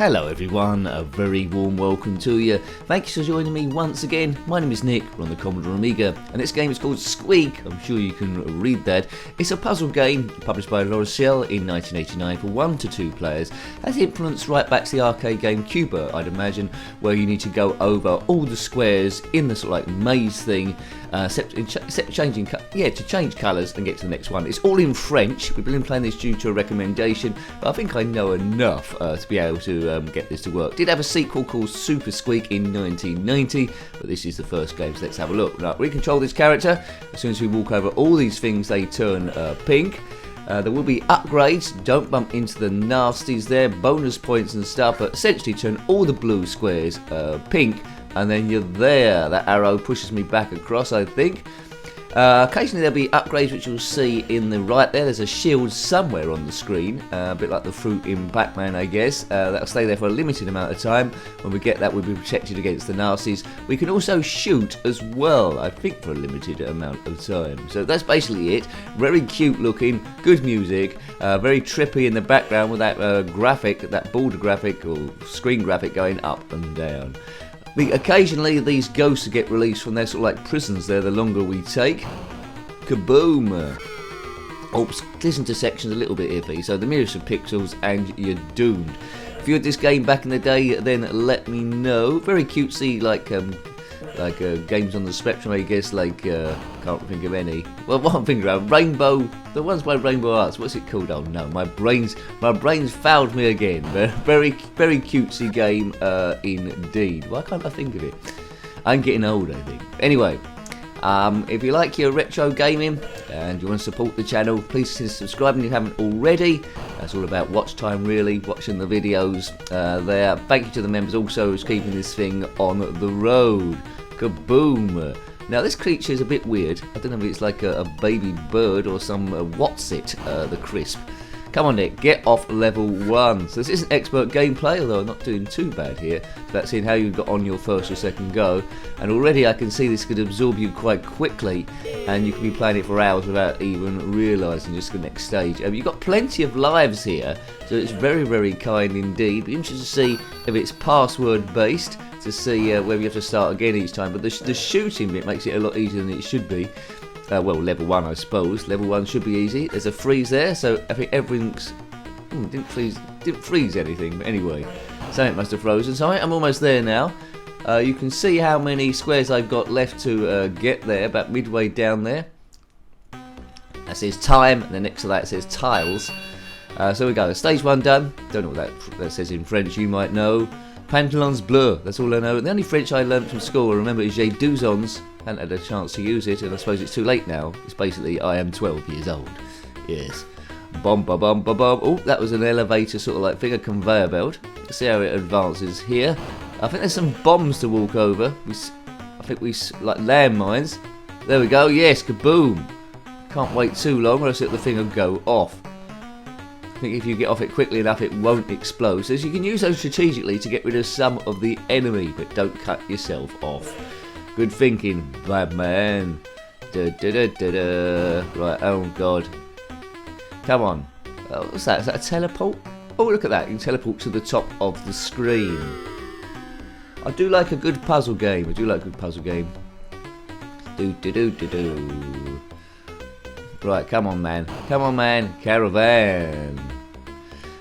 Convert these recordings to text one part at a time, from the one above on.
Hello everyone, a very warm welcome to you. Thanks for joining me once again. My name is Nick, we're on the Commodore Amiga, and this game is called Skweek. I'm sure you can read that. It's a puzzle game published by Loriciel in 1989 for 1 to 2 players. Has influence right back to the arcade game Q Bert, I'd imagine, where you need to go over all the squares in the sort of like maze thing, to change colours and get to the next one. It's all in French. We've been playing this due to a recommendation, but I think I know enough to be able to get this to work. Did have a sequel called Super Skweek in 1990, but this is the first game, so let's have a look. Right, we control this character. As soon as we walk over all these things, they turn pink. There will be upgrades, don't bump into the nasties there, bonus points and stuff, but essentially turn all the blue squares pink, and then you're there. That arrow pushes me back across, I think. Occasionally there'll be upgrades which you'll see in the right there. There's a shield somewhere on the screen, a bit like the fruit in Pac-Man, I guess. That'll stay there for a limited amount of time. When we get that, we'll be protected against the nasties. We can also shoot as well, I think for a limited amount of time. So that's basically it. Very cute looking, good music, very trippy in the background with that graphic, that border graphic or screen graphic going up and down. Occasionally these ghosts get released from their sort of like prisons there the longer we take. Kaboom! Oops, listen to sections a little bit iffy, so the merest of pixels and you're doomed. If you had this game back in the day, then let me know. Very cutesy, like games on the Spectrum, I guess, can't think of any. Well, what I'm thinking about, Rainbow, the ones by Rainbow Arts, what's it called? Oh no, my brain's failed me again. Very cutesy game indeed. Why can't I think of it? I'm getting old, I think. Anyway, if you like your retro gaming and you want to support the channel, please subscribe if you haven't already. That's all about watch time, really, watching the videos there. Thank you to the members also who's keeping this thing on the road. Kaboom! Now this creature is a bit weird. I don't know if it's like a baby bird or some what's it, the crisp. Come on Nick, get off level 1. So this isn't expert gameplay, although I'm not doing too bad here. That's seeing how you got on your first or second go. And already I can see this could absorb you quite quickly, and you can be playing it for hours without even realising just the next stage. You've got plenty of lives here, so it's very kind indeed. Be interested to see if it's password based, to see whether you have to start again each time. But the shooting bit makes it a lot easier than it should be. Well, level 1 I suppose. Level 1 should be easy. There's a freeze there, so I think everything's... didn't freeze anything, but anyway. Something must have frozen. So I'm almost there now. You can see how many squares I've got left to get there, about midway down there. That says time, and then next to that it says tiles. So we go. Stage 1 done. Don't know what that says in French, you might know. Pantalons bleu, that's all I know. The only French I learnt from school, I remember, is j'ai 12 ans. Hadn't had a chance to use it, and I suppose it's too late now. It's basically, I am 12 years old. Yes. Bom ba bom ba bom. Oh, that was an elevator sort of like thing, a conveyor belt. Let's see how it advances here. I think there's some bombs to walk over. I think we like landmines. There we go, yes, kaboom. Can't wait too long or else the thing will go off. I think if you get off it quickly enough it won't explode. So you can use those strategically to get rid of some of the enemy, but don't cut yourself off. Good thinking, bad man. Right, oh god. Come on. Oh, what's that? Is that a teleport? Oh, look at that. You can teleport to the top of the screen. I do like a good puzzle game. Right, come on man. Come on man. Caravan.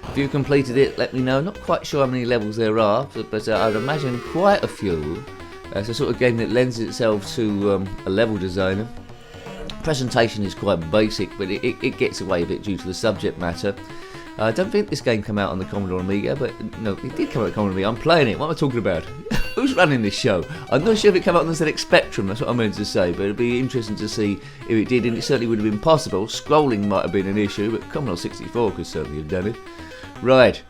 If you've completed it, let me know. Not quite sure how many levels there are, but I'd imagine quite a few. It's a sort of game that lends itself to a level designer. Presentation is quite basic, but it gets away a bit due to the subject matter. I don't think this game came out on the Commodore Amiga, but no, it did come out on the Commodore Amiga. I'm playing it. What am I talking about? Who's running this show? I'm not sure if it came out on the ZX Spectrum, that's what I meant to say, but it'd be interesting to see if it did, and it certainly would have been possible. Scrolling might have been an issue, but Commodore 64 could certainly have done it. Right.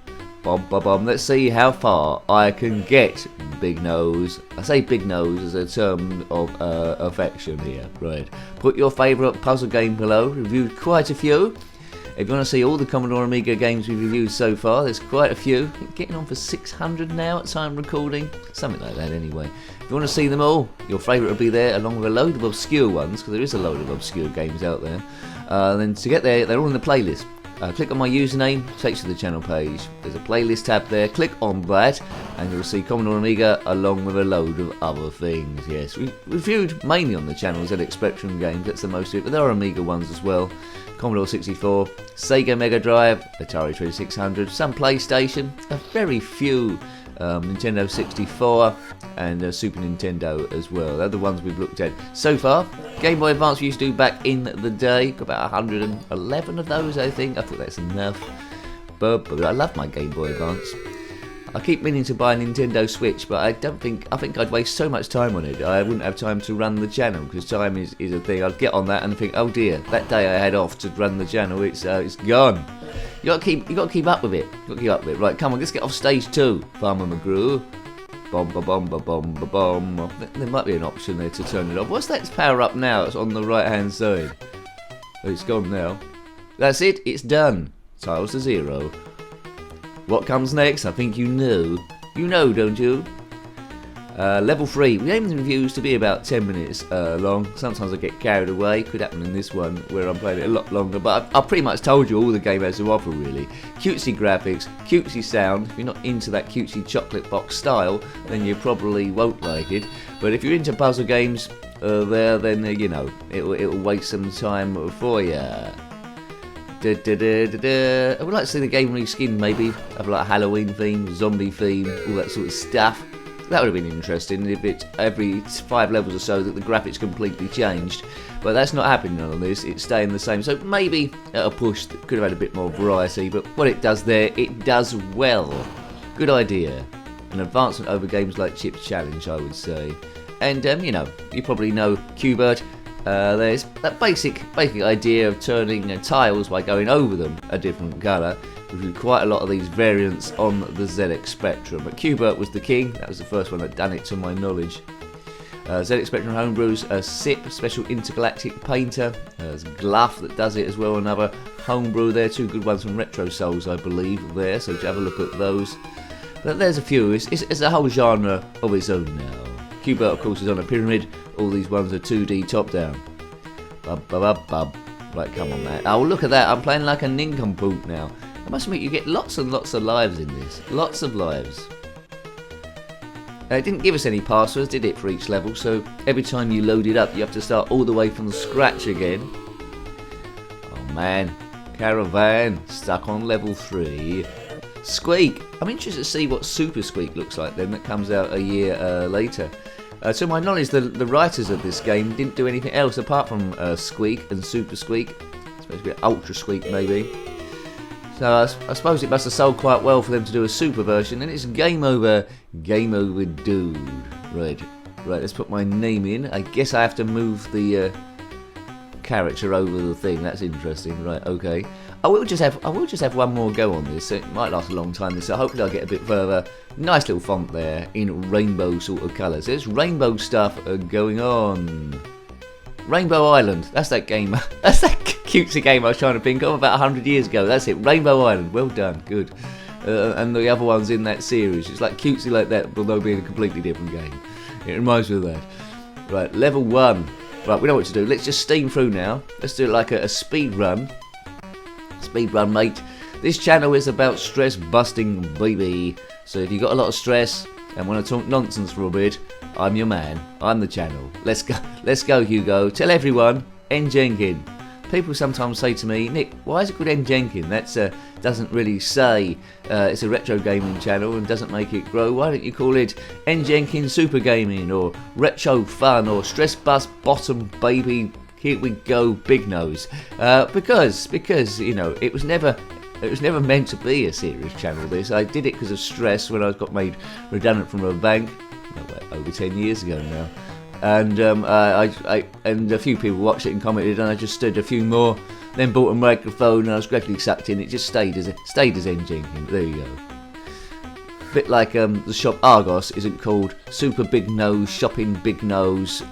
Bom. Let's see how far I can get, big nose. I say big nose as a term of affection here. Right. Put your favourite puzzle game below. Reviewed quite a few. If you want to see all the Commodore Amiga games we've reviewed so far, there's quite a few. Getting on for 600 now at time recording. Something like that anyway. If you want to see them all, your favourite will be there along with a load of obscure ones, because there is a load of obscure games out there. Then to get there, they're all in the playlist. Click on my username, takes you to the channel page. There's a playlist tab there, click on that and you'll see Commodore Amiga along with a load of other things. Yes, we reviewed mainly on the channel ZX Spectrum games, that's the most of it, but there are Amiga ones as well. Commodore 64, Sega Mega Drive, Atari 2600, some PlayStation, a very few Nintendo 64 and Super Nintendo as well. They're the ones we've looked at so far. Game Boy Advance we used to do back in the day, got about 111 of those I think. I thought that's enough, but I love my Game Boy Advance. I keep meaning to buy a Nintendo Switch, but I think I'd waste so much time on it. I wouldn't have time to run the channel, because time is a thing. I'd get on that and think, oh dear, that day I had off to run the channel, it's gone. You got to keep up with it. Right, come on, let's get off stage 2, Farmer McGrew. Bomb, ba bomb, ba bomb, ba bomb. There might be an option there to turn it off. What's that power up now? It's on the right hand side. Oh, it's gone now. That's it. It's done. Tiles to 0. What comes next? I think you know. You know, don't you? Level 3. We aim the reviews to be about 10 minutes long. Sometimes I get carried away. Could happen in this one where I'm playing it a lot longer. But I've pretty much told you all the game has to offer, really. Cutesy graphics, cutesy sound. If you're not into that cutesy chocolate box style, then you probably won't like it. But if you're into puzzle games, then you know it'll waste some time for you. I would like to see the game reskinned, maybe have like a Halloween theme, zombie theme, all that sort of stuff. That would have been interesting if it every 5 levels or so that the graphics completely changed, but that's not happening on this. It's staying the same. So maybe at a push that could have had a bit more variety, but what it does there, it does well. Good idea. An advancement over games like Chip's Challenge, I would say. And you know, you probably know Q Bert. There's that basic idea of turning tiles by going over them a different colour. We've done quite a lot of these variants on the ZX Spectrum, but Q Bert was the king. That was the first one that done it to my knowledge. ZX Spectrum homebrews, SIP, Special Intergalactic Painter. There's Gluff that does it as well, another homebrew there. 2 good ones from Retro Souls, I believe, there, so have a look at those. But there's a few. It's a whole genre of its own now. Q Bert, of course, is on a pyramid. All these ones are 2D top-down. Bub. Right, come on, man. Oh, look at that. I'm playing like a nincompoop now. I must admit, you get lots and lots of lives in this. Lots of lives. It didn't give us any passwords, did it, for each level? So every time you load it up, you have to start all the way from scratch again. Oh, man. Caravan. Stuck on level 3. Skweek. I'm interested to see what Super Skweek looks like then. That comes out a year later. To my knowledge, the writers of this game didn't do anything else apart from Skweek and Super Skweek. It's supposed to be Ultra Skweek, maybe. So I suppose it must have sold quite well for them to do a super version, and it's game over, dude. Right, let's put my name in. I guess I have to move the character over the thing. That's interesting. Right, okay. I will just have one more go on this. It might last a long time, so hopefully I'll get a bit further. Nice little font there in rainbow sort of colours. There's rainbow stuff going on. Rainbow Island. That's that game. That's that cutesy game I was trying to think of about 100 years ago. That's it. Rainbow Island. Well done. Good. And the other ones in that series. It's like cutesy like that, although being a completely different game. It reminds me of that. Right, level 1. Right, we know what to do. Let's just steam through now. Let's do it like a speed run. Speed run, mate. This channel is about stress busting, baby. So if you've got a lot of stress and want to talk nonsense for a bit, I'm your man. I'm the channel. Let's go, Hugo. Tell everyone, N Jenkin. People sometimes say to me, Nick, why is it called N Jenkin? That doesn't really say it's a retro gaming channel and doesn't make it grow. Why don't you call it N Jenkin Super Gaming or Retro Fun or Stress Bust Bottom Baby? Here we go, Big Nose. Because you know it was never meant to be a serious channel. This I did it because of stress when I got made redundant from a bank over 10 years ago now, and I and a few people watched it and commented, and I just stood a few more, then bought a microphone, and I was gradually sucked in. It just stayed as N Jenkin. There you go. Bit like the shop Argos isn't called Super Big Nose Shopping Big Nose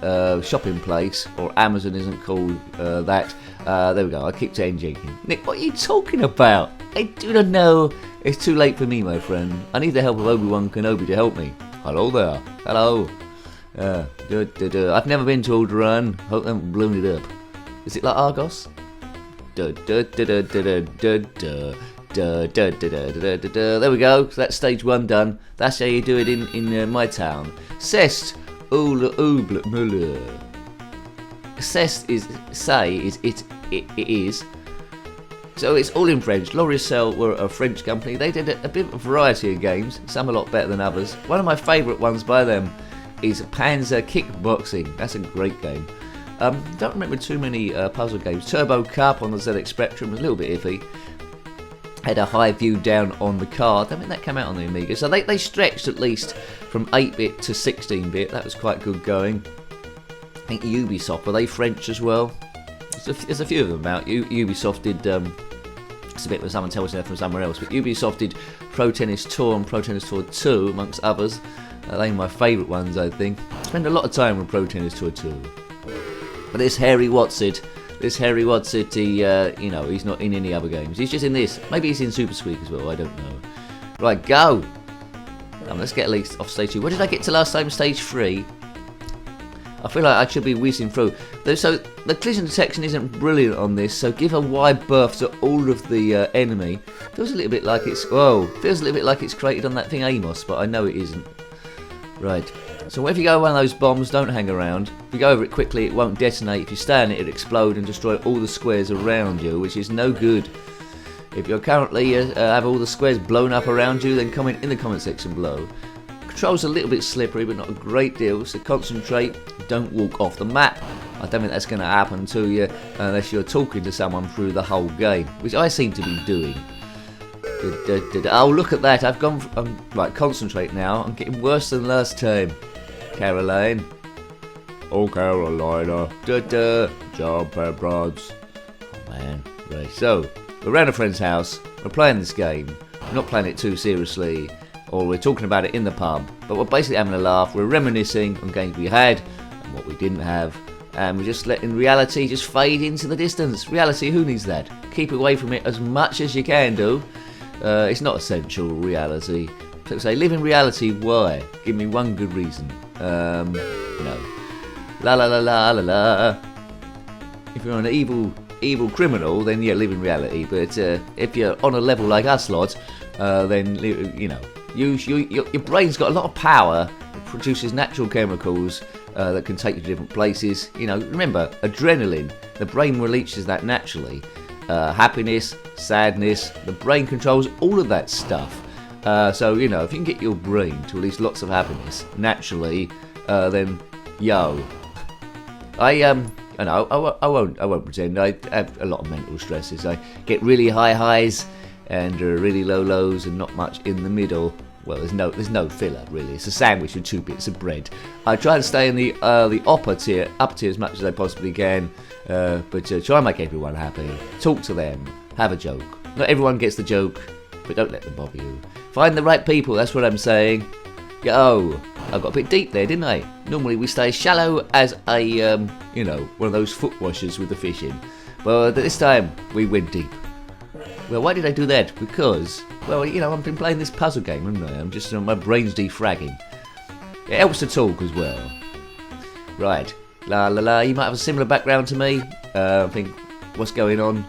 Shopping Place, or Amazon isn't called that. There we go. I kicked N Jenkin. Nick, what are you talking about? I do not know. It's too late for me, my friend. I need the help of Obi-Wan Kenobi to help me. Hello there. Hello. I've never been to Alderaan. Hope they haven't blown it up. Is it like Argos? There we go. So that's stage 1 done. That's how you do it in my town. Cest Cest is say is it is. So it's all in French. Loriciel were a French company. They did a bit of a variety of games, some a lot better than others. One of my favourite ones by them is Panzer Kickboxing. That's a great game. Don't remember too many puzzle games. Turbo Cup on the ZX Spectrum was a little bit iffy. Had a high view down on the card. I mean, that came out on the Amiga. So they stretched at least from 8-bit to 16-bit. That was quite good going. I think Ubisoft, were they French as well? There's a few of them about. Ubisoft did... it's a bit when someone tells you from somewhere else, but Ubisoft did Pro Tennis Tour and Pro Tennis Tour 2, amongst others. They're my favourite ones, I think. I spend a lot of time with Pro Tennis Tour 2. But this Harry Watsit, you know, he's not in any other games. He's just in this. Maybe he's in Super Skweek as well, I don't know. Right, go! Let's get at least off stage 2. What did I get to last time? Stage 3. I feel like I should be whizzing through. So the collision detection isn't brilliant on this, so give a wide berth to all of the enemy. Feels a little bit like it's created on that thing Amos, but I know it isn't. Right. So if you go one of those bombs, don't hang around. If you go over it quickly, it won't detonate. If you stay on it, it'll explode and destroy all the squares around you, which is no good. If you're currently have all the squares blown up around you, then comment in the comment section below. Control's a little bit slippery, but not a great deal, so concentrate, don't walk off the map. I don't think that's going to happen to you unless you're talking to someone through the whole game, which I seem to be doing. Oh, look at that, right, concentrate now, I'm getting worse than last time. Caroline. Oh, Carolina. Job, broads. Oh, man. Right, so, we're around a friend's house, we're playing this game, we're not playing it too seriously, or we're talking about it in the pub, but we're basically having a laugh, we're reminiscing on games we had and what we didn't have, and we're just letting reality just fade into the distance. Reality, who needs that? Keep away from it as much as you can do. It's not essential, reality. So say, live in reality, why? Give me one good reason. No. La la la la la la. If you're an evil criminal, then yeah, live in reality, but if you're on a level like us lot, then, you know, your brain's got a lot of power. It produces natural chemicals that can take you to different places. You know, remember, adrenaline, the brain releases that naturally. Happiness, sadness, the brain controls all of that stuff. So, you know, if you can get your brain to release lots of happiness naturally, then yo. I won't pretend. I have a lot of mental stresses. I get really high highs and really low lows, and not much in the middle. Well, there's no filler really. It's a sandwich with 2 bits of bread. I try to stay in the upper tier as much as I possibly can, but try and make everyone happy. Talk to them, have a joke. Not everyone gets the joke, but don't let them bother you. Find the right people. That's what I'm saying. Yo, I got a bit deep there, didn't I? Normally we stay shallow as a you know, one of those foot washers with the fish in, but this time we went deep. Well, why did I do that? Because, well, you know, I've been playing this puzzle game, haven't I? I'm just, my brain's defragging. It helps to talk as well. Right. La la la, you might have a similar background to me. I think, what's going on?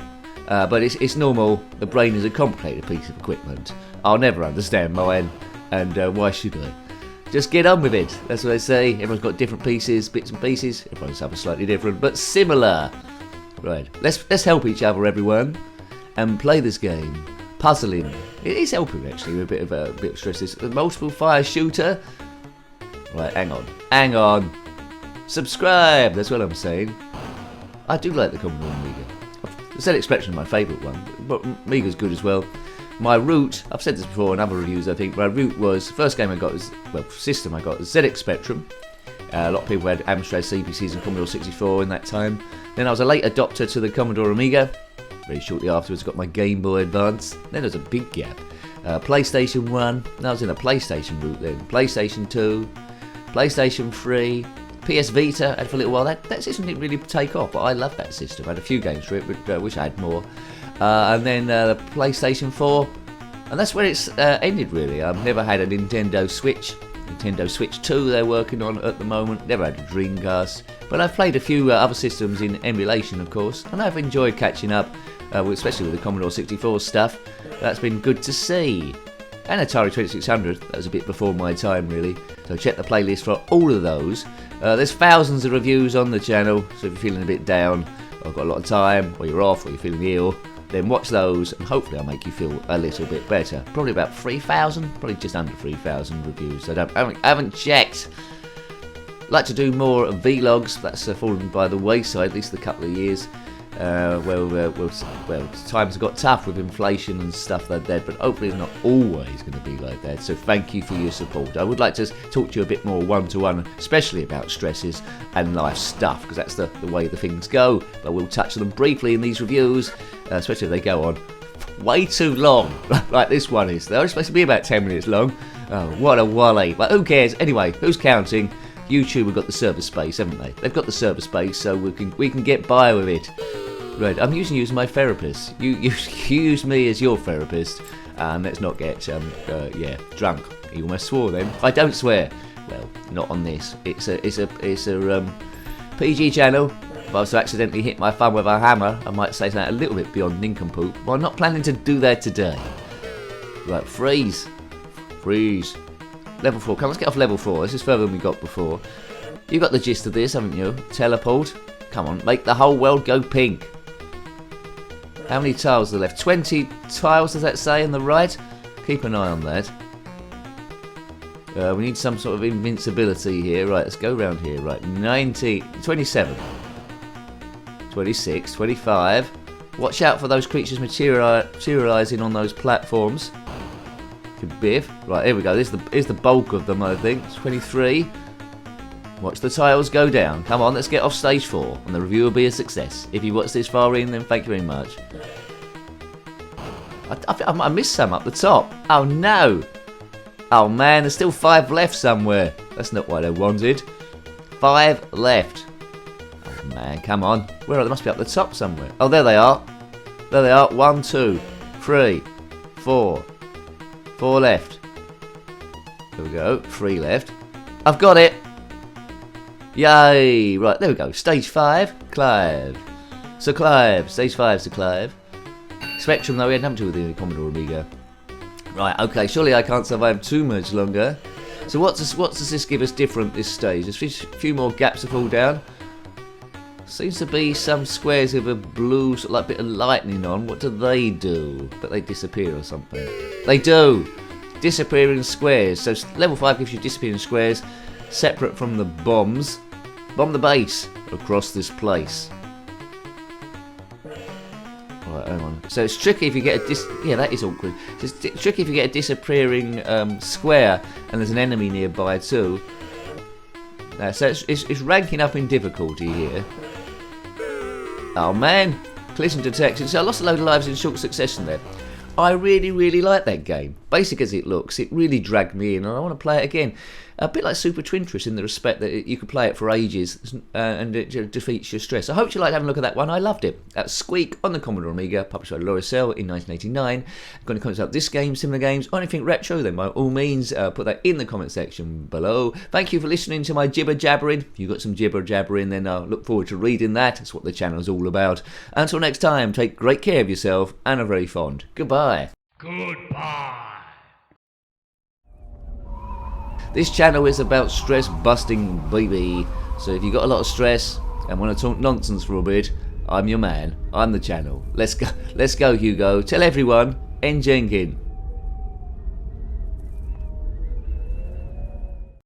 But it's normal. The brain is a complicated piece of equipment. I'll never understand mine, and why should I? Just get on with it. That's what I say. Everyone's got different pieces, bits and pieces. Everyone's have a slightly different, but similar. Right. Let's help each other, everyone, and play this game. Puzzling. It is helping actually with a bit of stress. It's a multiple fire shooter. Right, hang on. Subscribe. That's what I'm saying. I do like the Commodore Amiga. The ZX Spectrum is my favourite one, but Amiga's good as well. My root, I've said this before in other reviews, I think, my root was, the first game I got was, well, system I got was ZX Spectrum. A lot of people had Amstrad CPCs and Commodore 64 in that time. Then I was a late adopter to the Commodore Amiga. Very shortly afterwards got my Game Boy Advance. Then there was a big gap. PlayStation 1, I was in a PlayStation route then. PlayStation 2, PlayStation 3, PS Vita, I had for a little while. That system didn't really take off, but I loved that system. I had a few games for it, but I wish I had more. And then the PlayStation 4, and that's where it's ended really. I've never had a Nintendo Switch. Nintendo Switch 2 they're working on at the moment. Never had a Dreamcast, but I've played a few other systems in emulation, of course, and I've enjoyed catching up especially with the Commodore 64 stuff. That's been good to see. And Atari 2600, that was a bit before my time really, so check the playlist for all of those. There's thousands of reviews on the channel, so if you're feeling a bit down, or I've got a lot of time, or you're off, or you're feeling ill, then watch those and hopefully I'll make you feel a little bit better. Probably about 3,000, probably just under 3,000 reviews, so I haven't checked. I'd like to do more vlogs, that's fallen by the wayside, at least a couple of years. Times have got tough with inflation and stuff like that, but hopefully it's not always going to be like that, so thank you for your support. I would like to talk to you a bit more one-to-one, especially about stresses and life stuff, because that's the way the things go, but we'll touch on them briefly in these reviews, especially if they go on way too long, like this one is. They're only supposed to be about 10 minutes long. Oh, what a wally, but who cares? Anyway, who's counting? YouTube have got the server space, haven't they? They've got the server space, so we can get by with it. Right, I'm using you as my therapist. You use me as your therapist, and let's not get drunk. You almost swore then. I don't swear. Well, not on this. It's a PG channel. If I was to accidentally hit my thumb with a hammer, I might say something a little bit beyond nincompoop. But I'm not planning to do that today. Right, freeze. Level 4. Come, let's get off level 4. This is further than we got before. You got the gist of this, haven't you? Teleport. Come on, make the whole world go pink. How many tiles are left? 20 tiles, does that say, on the right? Keep an eye on that. We need some sort of invincibility here. Right, let's go around here. Right, 27. 26, 25. Watch out for those creatures materialising on those platforms. Biff. Right, here we go. Here's the bulk of them, I think. 23. Watch the tiles go down. Come on, let's get off stage 4, and the review will be a success. If you watch this far in, then thank you very much. I missed some up the top. Oh no! Oh man, there's still 5 left somewhere. That's not what I wanted. 5 left. Oh man, come on. Where are they? They must be up the top somewhere. Oh, there they are. There they are. 1, 2, 3, 4. 4 left. There we go. 3 left. I've got it. Yay! Right, there we go. Stage 5, Clive. Sir Clive. Stage 5, Sir Clive. Spectrum, though, we had nothing to do with the Commodore Amiga. Right, okay, surely I can't survive too much longer. So what does this give us different this stage? There's a few more gaps to fall down. Seems to be some squares with a blue, sort of like bit of lightning on. What do they do? But they disappear or something. They do! Disappearing squares. So level 5 gives you disappearing squares, separate from the bombs. Bomb the base across this place. Right, hang on. So it's tricky if you get a yeah, that is awkward. It's tricky if you get a disappearing square and there's an enemy nearby too. So it's ranking up in difficulty here. Oh man, collision detection. So I lost a load of lives in short succession there. I really like that game. Basic as it looks, it really dragged me in, and I want to play it again. A bit like Super Twintress in the respect that you could play it for ages and it defeats your stress. I hope you liked having a look at that one. I loved it. That's Skweek on the Commodore Amiga, published by Loriciel in 1989. Got any comments about this game, similar games, or anything retro, then by all means put that in the comment section below. Thank you for listening to my jibber jabbering. If you've got some jibber jabbering, then I look forward to reading that. That's what the channel's all about. Until next time, take great care of yourself and are very fond. Goodbye. Goodbye. This channel is about stress busting, baby. So if you've got a lot of stress and want to talk nonsense for a bit, I'm your man. I'm the channel. Let's go, Hugo. Tell everyone, N. Jenkin.